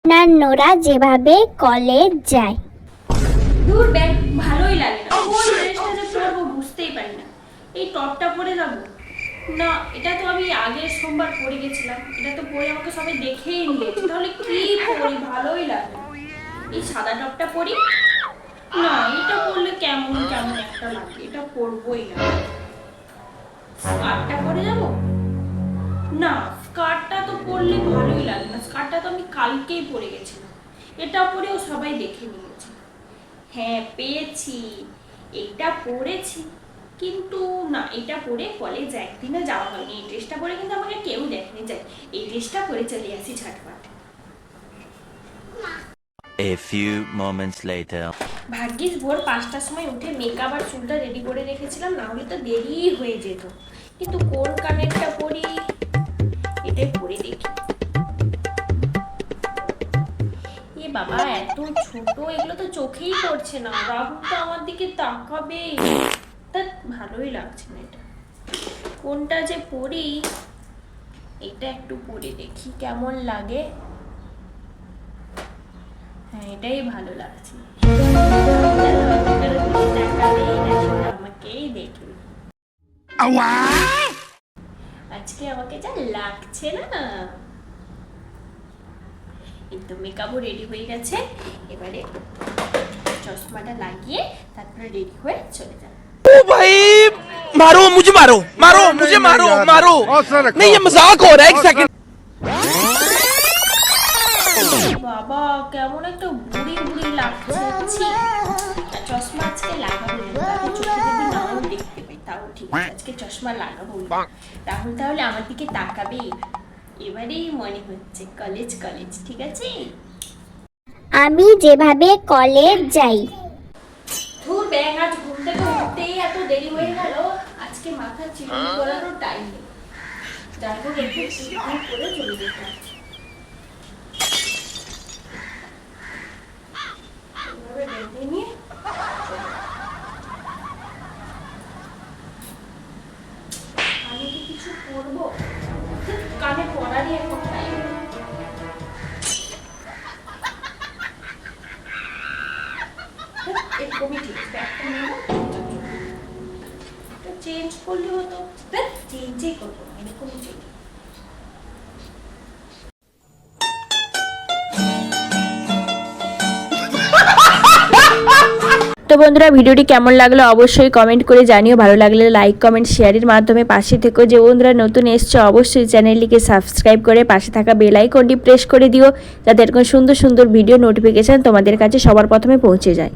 অন্যান্যরা যেভাবে কলেজ যায়। দূর ব্যাগ ভালোই লাগে না, কোন ড্রেসটা যে পরবো বুঝতেই পারি না। এই টপটা পরে যাবো না, এটা তো আমি আগের সোমবার পরে গেছিলাম, এটা তো পরে আমাকে সবাই দেখেই নিয়েছে, তাহলে কি পরি? ভালোই লাগে। এই সাদা টপটা পরি না, এটা পরলে কেমন কেমন একটা লাগে, এটা পরবোই না। স্কার্টটা পরে যাবো না, স্কার্টটা তো পরলে ভালোই লাগে না, স্কার্টটা তো আমি কালকেই পরে গেছিলাম, এটা পরেও সবাই দেখে নিয়েছে। হ্যাঁ পেয়েছি, এটা পরেছি, কিন্তু না এটা পরে কলেজ একদিনও যাওয়া হয়নি। এই ড্রেসটা পরে কিন্তু আমাকে কেউ দেখেনি, যায় এই ড্রেসটা পরে চলে আসি ঝটপট। A few moments later. ভাগ্যিস ভোর 5টার সময় উঠে মেকআপ আর চুলটা রেডি করে রেখেছিলাম, না হলে তো দেরি হয়ে যেত। কিন্তু কোন কানেরটা পরি, এটাই পরে দেখি। এ বাবা এত ছোট, এগুলো তো চোখেই পড়ছে না, রাহুল তো আমার দিকে তাকাবে, তা ভালোই লাগছে না। এটা কোনটা যে পরি, এটা একটু পরে দেখি কেমন লাগে। হ্যাঁ এটাই ভালো লাগছে, আমাকেই দেখে। আজকে আমাকে যা লাগছে না। কিন্তু মেকআপও রেডি হয়ে গেছে, এবারে চশমাটা লাগিয়ে তারপরে রেডি হয়ে চলে যাবে। ओ भाई मारो मुझे, मारो मारो मुझे, मारो मारो नहीं, ये मजाक हो रहा है। एक सेकंड। বাবা কেমন একটা বুড়ি বুড়ি লাগছে, চশমা আজকে লাগাবো, চোখে যদি নাও দেখতে পাই তাও ঠিক আছে, আজকে চশমা লাগাবো। রাহুল তাহলে আমার দিকে তাকাবে, এবারেই মনে হচ্ছে কলেজ কলেজ, ঠিক আছে। আমি যেভাবে কলেজ যাই। ধুর ব্যাং, আজ ঘুম থেকে উঠতেই এত দেরি হয়ে গেল, আজকে মাথা চিরুনি করারও টাইম নেই। যাই হোক একটু চিরুনি করে চলে যেতে হবে। এভাবে বেঁধে নিয়ে আমি কি কিছু করবো? কানে পড়ারই এখন টাইম। এরকমই ঠিক, ব্যাগটা নেবো, চেঞ্জ করলে হতো, চেঞ্জই করবো না, এরকমই ঠিক। তো বন্ধুরা ভিডিওটি কেমন লাগলো অবশ্যই কমেন্ট করে জানিও, ভালো লাগলে লাইক কমেন্ট শেয়ারের মাধ্যমে পাশে থেকো। যে বন্ধুরা নতুন এসছো অবশ্যই চ্যানেলটিকে সাবস্ক্রাইব করে পাশে থাকা বেল আইকনটি প্রেস করে দিও, যাতে এরকম সুন্দর সুন্দর ভিডিও নোটিফিকেশান তোমাদের কাছে সবার প্রথমে পৌঁছে যায়।